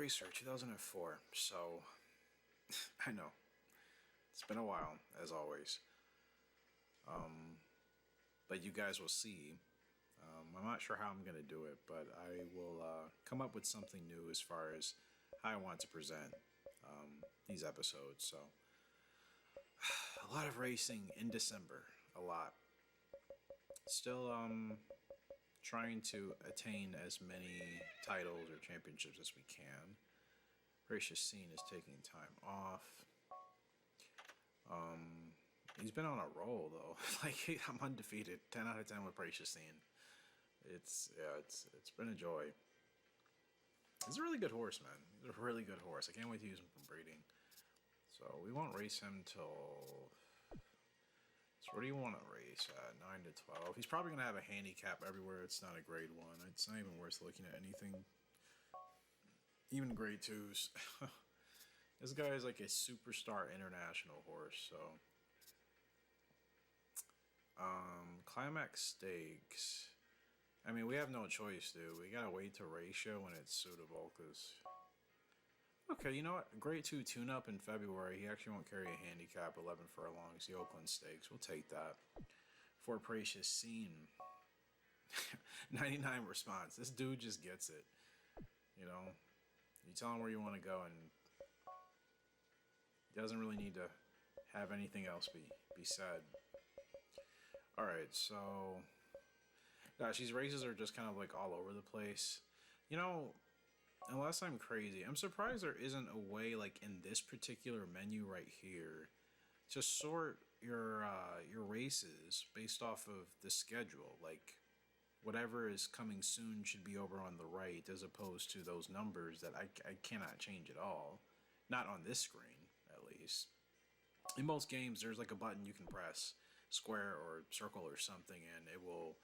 Racer 2004. So, I know, it's been a while, as always. But you guys will see. I'm not sure how I'm going to do it, but I will come up with something new as far as how I want to present these episodes. So, a lot of racing in December. A lot. Still, trying to attain as many titles or championships as we can. Gracious Scene is taking time off. He's been on a roll though. Like I'm undefeated, 10 out of 10 with Gracious Scene. It's been a joy. He's a really good horse, man. He's a really good horse. I can't wait to use him for breeding. So we won't race him till. So what do you want to race at? 9 to 12. He's probably gonna have a handicap everywhere. It's not a grade 1. It's not even worth looking at anything. Even grade 2s. This guy is like a superstar international horse, so. Climax Stakes. I mean, we have no choice, dude. We gotta wait to ratio when it's suitable, cause. Okay, you know what? Grade 2 tune-up in February. He actually won't carry a handicap 11 furlongs. The Oakland Stakes. We'll take that. For Gracious Scene. 99 response. This dude just gets it. You know? You tell him where you want to go and he doesn't really need to have anything else be said. Alright, so gosh, these races are just kind of like all over the place. You know, unless I'm crazy, I'm surprised there isn't a way like in this particular menu right here to sort your races based off of the schedule. Like whatever is coming soon should be over on the right as opposed to those numbers that I cannot change at all. Not on this screen, at least. In most games, there's like a button you can press, square or circle or something, and it will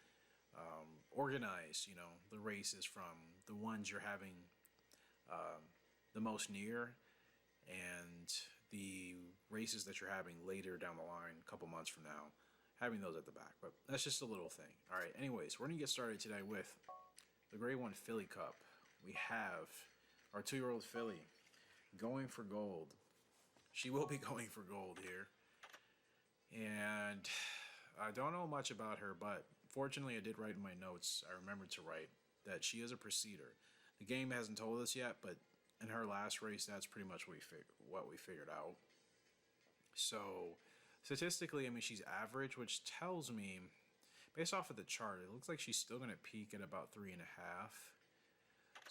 organize, you know, the races from the ones you're having the most near and the races that you're having later down the line, a couple months from now, having those at the back. But that's just a little thing. All right, anyways, we're going to get started today with the Grade 1 Filly Cup. We have our 2-year-old filly going for gold. She will be going for gold here. And I don't know much about her, but fortunately I did write in my notes, I remembered to write, that she is a proceeder. The game hasn't told us yet, but in her last race, that's pretty much what we figured out. So, statistically, I mean, she's average, which tells me, based off of the chart, it looks like she's still going to peak at about 3.5.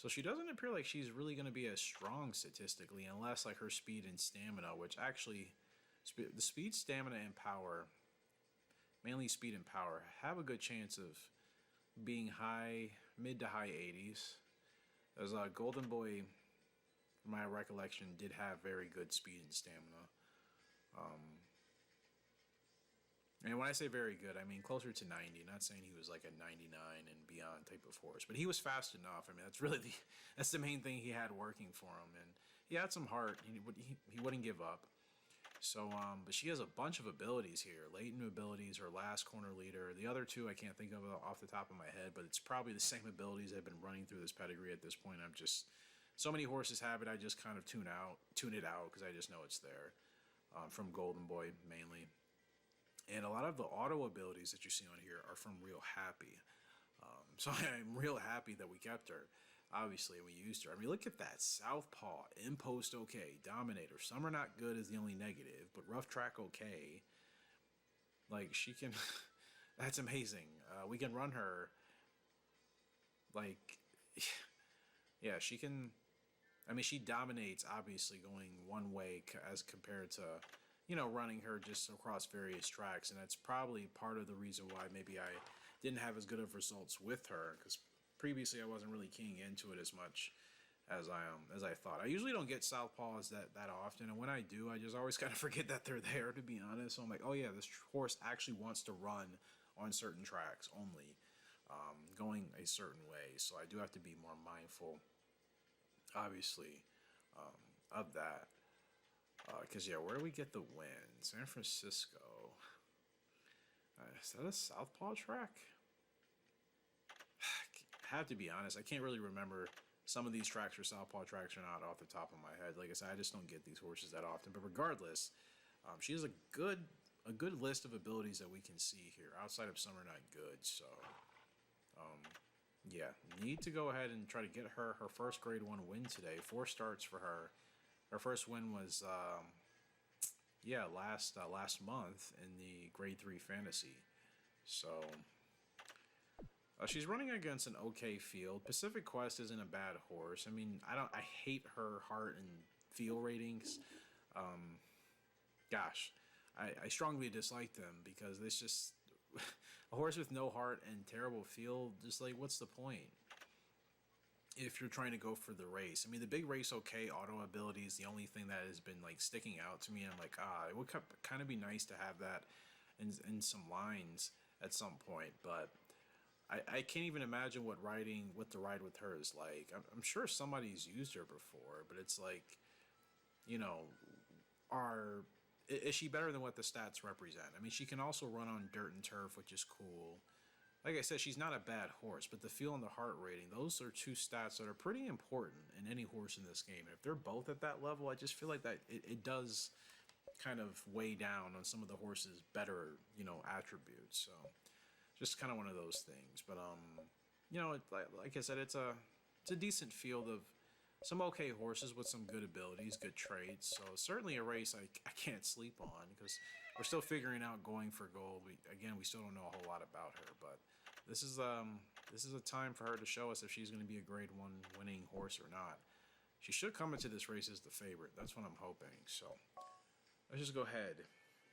So she doesn't appear like she's really going to be as strong statistically, unless like her speed and stamina, which actually, the speed, stamina, and power, mainly speed and power, have a good chance of being mid to high 80s. As Golden Boy, from my recollection, did have very good speed and stamina. And when I say very good, I mean closer to 90. Not saying he was like a 99 and beyond type of horse, but he was fast enough. I mean, that's the main thing he had working for him, and he had some heart. He wouldn't give up. So, but she has a bunch of abilities here. Latent abilities, her last corner leader. The other two I can't think of off the top of my head, but it's probably the same abilities that have been running through this pedigree at this point. So many horses have it, I just kind of tune it out because I just know it's there. From Golden Boy mainly. And a lot of the auto abilities that you see on here are from Real Happy. So I'm real happy that we kept her. Obviously, we used her. I mean, look at that. Southpaw, Impost okay, Dominator. Some are not good is the only negative, but Rough Track okay. Like, she can... That's amazing. We can run her... Like... Yeah, she can... I mean, she dominates, obviously, going one way as compared to, you know, running her just across various tracks. And that's probably part of the reason why maybe I didn't have as good of results with her, because previously I wasn't really keying into it as much as I thought. I usually don't get southpaws that often, and when I do, I just always kind of forget that they're there, to be honest. So I'm like, oh yeah, this horse actually wants to run on certain tracks only, going a certain way. So I do have to be more mindful, obviously, of that. Because, yeah, where do we get the win? San Francisco. Is that a southpaw track? I have to be honest, I can't really remember Some of these tracks are southpaw tracks are not off the top of my head. Like I said, I just don't get these horses that often. But regardless, she has a good list of abilities that we can see here. Outside of some are not good, so yeah, need to go ahead and try to get her first grade 1 win today. 4 starts for her. Her first win was yeah, last month in the grade 3 fantasy. So she's running against an okay field. Pacific Quest isn't a bad horse. I mean, I hate her heart and feel ratings. Gosh, I strongly dislike them because it's just a horse with no heart and terrible feel. Just like, what's the point if you're trying to go for the race? I mean, the big race, okay, auto ability is the only thing that has been like sticking out to me. And I'm like, it would kind of be nice to have that in some lines at some point, but I can't even imagine what the ride with her is like. I'm sure somebody's used her before, but it's like, you know, is she better than what the stats represent? I mean, she can also run on dirt and turf, which is cool. Like I said, she's not a bad horse, but the feel and the heart rating, those are 2 stats that are pretty important in any horse in this game. And if they're both at that level, I just feel like that it does kind of weigh down on some of the horse's better, you know, attributes. So just kind of one of those things. But you know, like I said, it's a decent field of some okay horses with some good abilities, good traits. So certainly a race I can't sleep on, because we're still figuring out going for gold. We still don't know a whole lot about her, but this is a time for her to show us if she's going to be a grade 1 winning horse or not. She should come into this race as the favorite. That's what I'm hoping. So let's just go ahead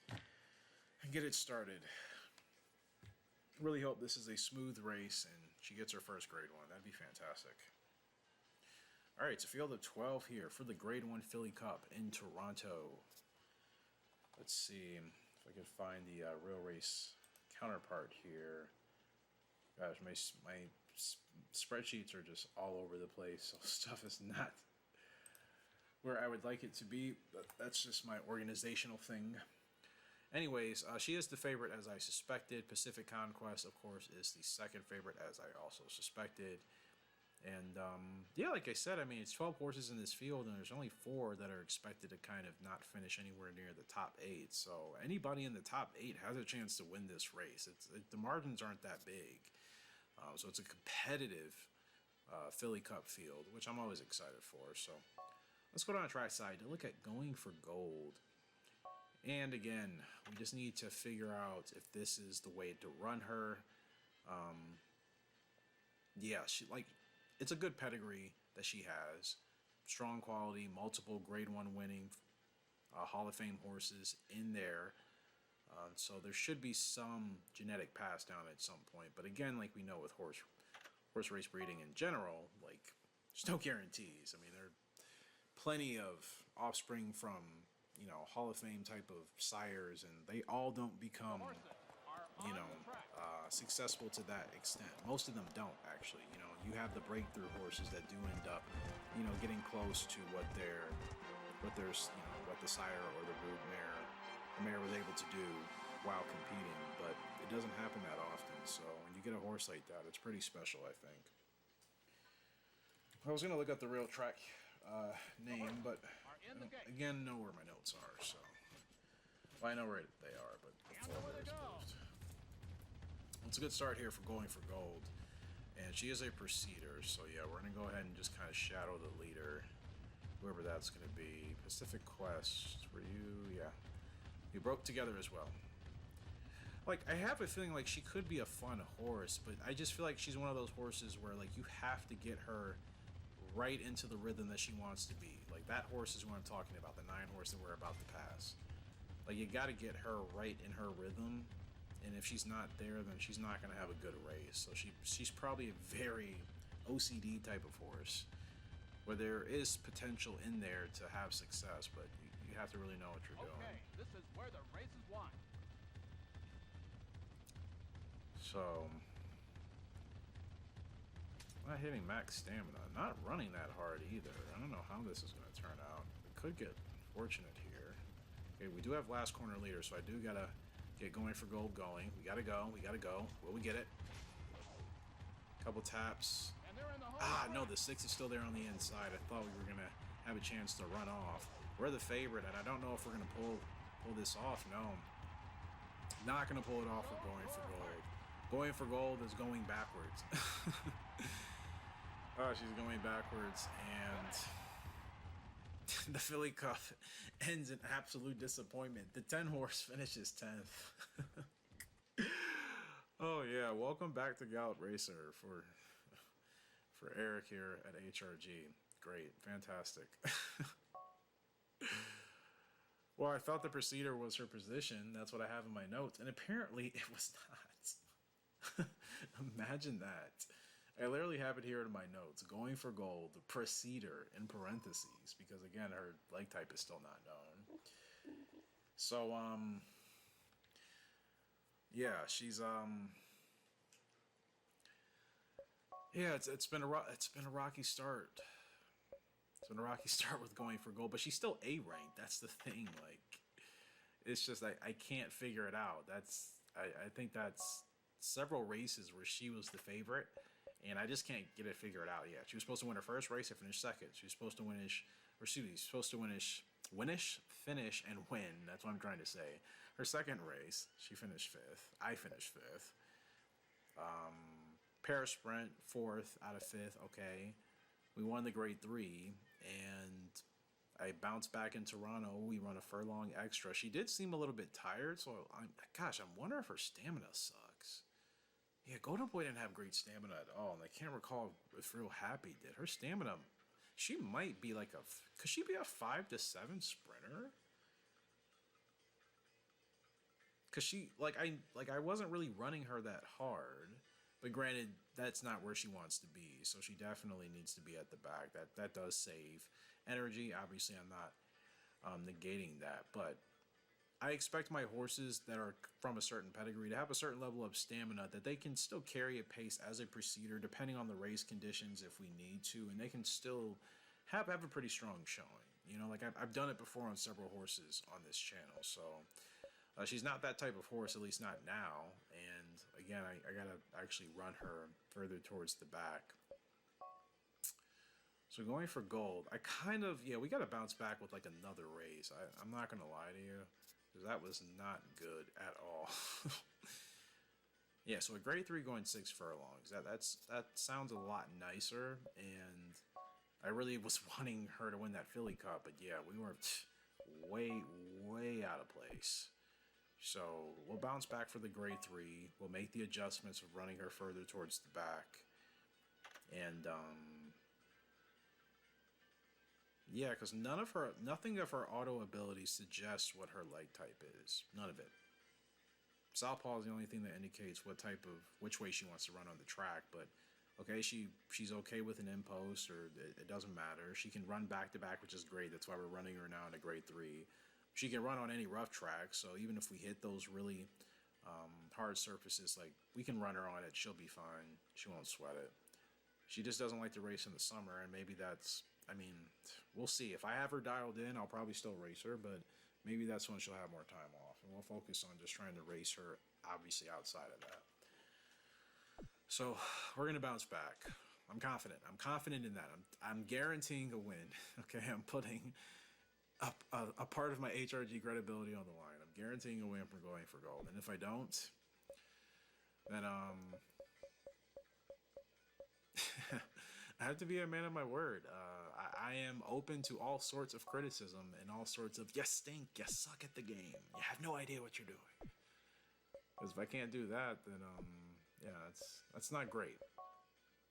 and get it started. Really hope this is a smooth race and she gets her first grade 1. That'd be fantastic. All right, it's a field of 12 here for the grade 1 Philly Cup in Toronto. Let's see if I can find the real race counterpart here. Gosh, my spreadsheets are just all over the place. So stuff is not where I would like it to be, but that's just my organizational thing. Anyways, she is the favorite as I suspected. Pacific Conquest, of course, is the second favorite as I also suspected. And yeah, like I said, I mean, it's 12 horses in this field, and there's only 4 that are expected to kind of not finish anywhere near the top 8. So anybody in the top 8 has a chance to win this race. The margins aren't that big. So it's a competitive Philly Cup field, which I'm always excited for. So let's go down the track side to look at going for gold. And again, we just need to figure out if this is the way to run her. Yeah, it's a good pedigree that she has. Strong quality, multiple grade 1 winning Hall of Fame horses in there. So there should be some genetic pass down at some point. But again, like we know with horse race breeding in general, like there's no guarantees. I mean, there are plenty of offspring from, you know, Hall of Fame type of sires, and they all don't become, you know, successful to that extent. Most of them don't, actually. You know, you have the breakthrough horses that do end up, you know, getting close to what the sire or the mare was able to do while competing, but it doesn't happen that often. So when you get a horse like that, it's pretty special, I think. I was gonna look up the real track name, but again, know where my notes are. So well, I know where they are, but the folder is moved. It's a good start here for going for gold, and she is a proceeder. So yeah, we're gonna go ahead and just kind of shadow the leader, whoever that's gonna be. Pacific Quest, were you? Yeah, we broke together as well. Like, I have a feeling like she could be a fun horse, but I just feel like she's one of those horses where like you have to get her right into the rhythm that she wants to be. Like, that horse is what I'm talking about, the 9 horse that we're about to pass. Like, you got to get her right in her rhythm, and if she's not there, then she's not going to have a good race. So she's probably a very OCD type of horse, where there is potential in there to have success, but you have to really know what you're doing. Okay, this is where the race is won. So, not hitting max stamina, not running that hard either. I don't know how this is going to turn out. It could get fortunate here. Okay, we do have last corner leader, so I do got to get going for gold going. We got to go. Will we get it? Couple taps. You're in the home Ah, no, stretch. the 6 is still there on the inside. I thought we were going to have a chance to run off. We're the favorite, and I don't know if we're going to pull this off. No. Not going to pull it off. We're going for gold. Going for gold is going backwards. Oh, she's going backwards, and the Philly Cup ends in absolute disappointment. The 10 horse finishes 10th. Oh yeah, welcome back to Gallop Racer for Eric here at HRG. Great, fantastic. Well, I thought the Preceder was her position. That's what I have in my notes, and apparently it was not. Imagine that. I literally have it here in my notes. Going for gold, Preceder in parentheses, because again, her leg type is still not known. So, yeah, she's yeah, it's been a rocky start. It's been a rocky start with going for gold, but she's still A ranked. That's the thing. Like, it's just I can't figure it out. I think that's several races where she was the favorite, and I just can't get it figured out yet. She was supposed to win her first race and finish second. She was supposed to finish and win. That's what I'm trying to say. Her second race, she finished fifth. I finished fifth. Paris sprint, fourth out of fifth. Okay, we won the grade 3, and I bounced back in Toronto. We run a furlong extra. She did seem a little bit tired, so I'm wondering if her stamina sucks. Yeah, Golden Boy didn't have great stamina at all, and I can't recall if Real Happy did. Her stamina, she might be like could she be a 5 to 7 sprinter? Cause I wasn't really running her that hard, but granted, that's not where she wants to be. So she definitely needs to be at the back. That does save energy. Obviously, I'm not negating that, but I expect my horses that are from a certain pedigree to have a certain level of stamina that they can still carry a pace as a Preceder, depending on the race conditions if we need to, and they can still have a pretty strong showing. You know, like I've done it before on several horses on this channel, so she's not that type of horse, at least not now. And again, I gotta actually run her further towards the back. So going for gold, we gotta bounce back with like another race. I'm not gonna lie to you, because that was not good at all. Yeah, so a grade 3 going 6 furlongs. That sounds a lot nicer, and I really was wanting her to win that Philly Cup, but yeah, we were way out of place. So we'll bounce back for the grade 3. We'll make the adjustments of running her further towards the back. And yeah, because nothing of her auto abilities suggests what her leg type is. None of it. Southpaw is the only thing that indicates which way she wants to run on the track. But okay, she's okay with an impost, or it doesn't matter. She can run back to back, which is great. That's why we're running her now in a grade 3. She can run on any rough track, so even if we hit those really hard surfaces, like, we can run her on it. She'll be fine. She won't sweat it. She just doesn't like to race in the summer, and maybe we'll see. If I have her dialed in, I'll probably still race her, but maybe that's when she'll have more time off, and we'll focus on just trying to race her, obviously, outside of that. So we're going to bounce back. I'm confident. I'm confident in that. I'm guaranteeing a win. Okay, I'm putting a part of my HRG credibility on the line. I'm guaranteeing a win from going for gold. And if I don't, then I have to be a man of my word. I am open to all sorts of criticism and all sorts of, you stink, you suck at the game, you have no idea what you're doing. Because if I can't do that, then yeah, that's not great.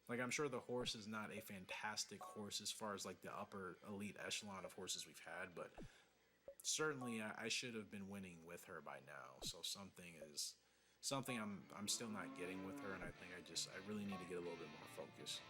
Like, I'm sure the horse is not a fantastic horse as far as like the upper elite echelon of horses we've had, but certainly I should have been winning with her by now. So something I'm still not getting with her, and I think I really need to get a little bit more focus.